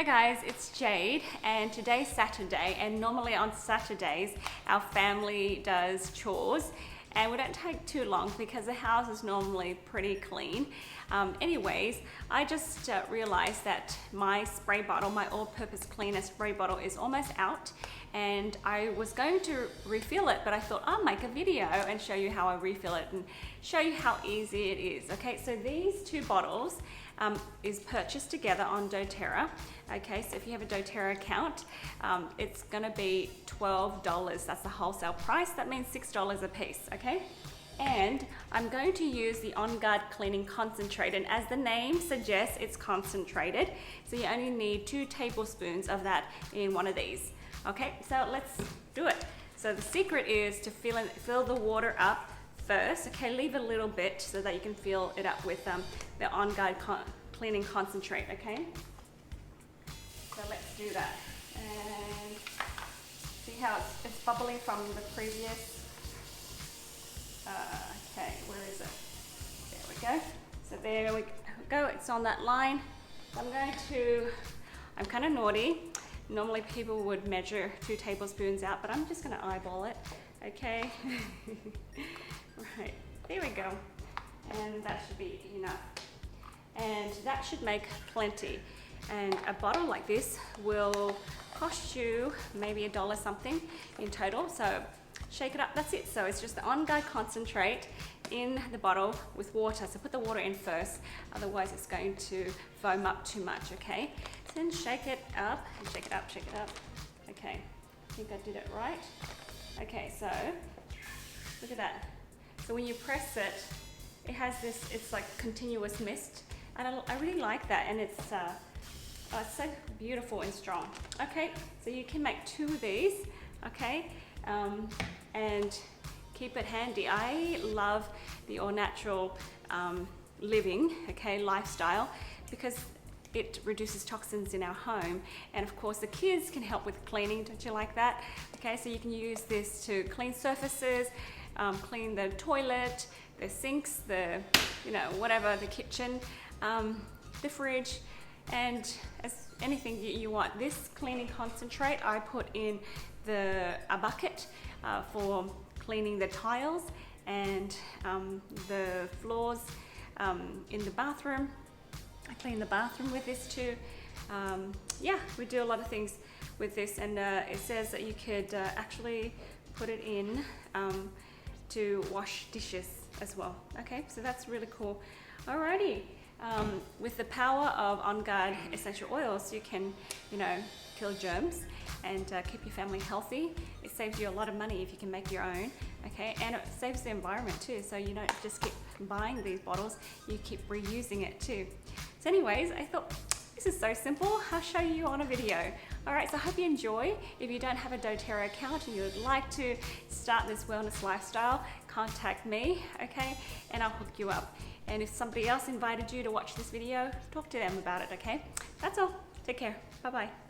guys, it's Jade and today's Saturday, and normally on Saturdays our family does chores and we don't take too long because the house is normally pretty clean. Anyways, I just realized that my spray bottle, my all-purpose cleaner spray bottle, is almost out, and I was going to refill it, but I thought I'll make a video and show you how I refill it and show you how easy it is. Okay, so these two bottles is purchased together on dōTERRA. Okay, so if you have a dōTERRA account, it's gonna be $12. That's the wholesale price. That means $6 a piece, okay? And I'm going to use the On Guard Cleaning Concentrate, and as the name suggests, it's concentrated. So you only need 2 tablespoons of that in one of these. Okay, so let's do it. So the secret is to fill the water up first. Okay, leave a little bit so that you can fill it up with the On Guard Cleaning Concentrate, okay? So let's do that. And see how it's bubbling from the previous. Okay, where is it? There we go. So there we go, it's on that line. I'm kind of naughty. Normally people would measure 2 tablespoons out, but I'm just gonna eyeball it, okay? Right, there we go. And that should be enough. And that should make plenty. And a bottle like this will cost you maybe $1 something in total. So shake it up, that's it. So it's just the On Guard Concentrate in the bottle with water. So put the water in first, otherwise it's going to foam up too much, okay? Then shake it up, and shake it up, shake it up. Okay, I think I did it right. Okay, so look at that. So when you press it, it has this, it's like continuous mist. And I really like that, and it's so beautiful and strong. Okay, so you can make 2 of these, okay? And keep it handy. I love the all-natural living, okay, lifestyle, because it reduces toxins in our home, and of course the kids can help with cleaning. Don't you like that? Okay, so you can use this to clean surfaces, clean the toilet, the sinks, the whatever, the kitchen, the fridge, and as anything you want. This cleaning concentrate I put in a bucket for cleaning the tiles and the floors in the bathroom. I clean the bathroom with this too. Yeah, we do a lot of things with this, and it says that you could actually put it in to wash dishes as well. Okay, so that's really cool. Alrighty, with the power of On Guard essential oils, you can, kill germs and keep your family healthy. It saves you a lot of money if you can make your own, okay? And it saves the environment too, so you don't just keep buying these bottles, you keep reusing it too. So anyways, I thought this is so simple, I'll show you on a video. Alright, so I hope you enjoy. If you don't have a dōTERRA account and you would like to start this wellness lifestyle, contact me, okay? And I'll hook you up. And if somebody else invited you to watch this video, talk to them about it, okay? That's all. Take care. Bye-bye.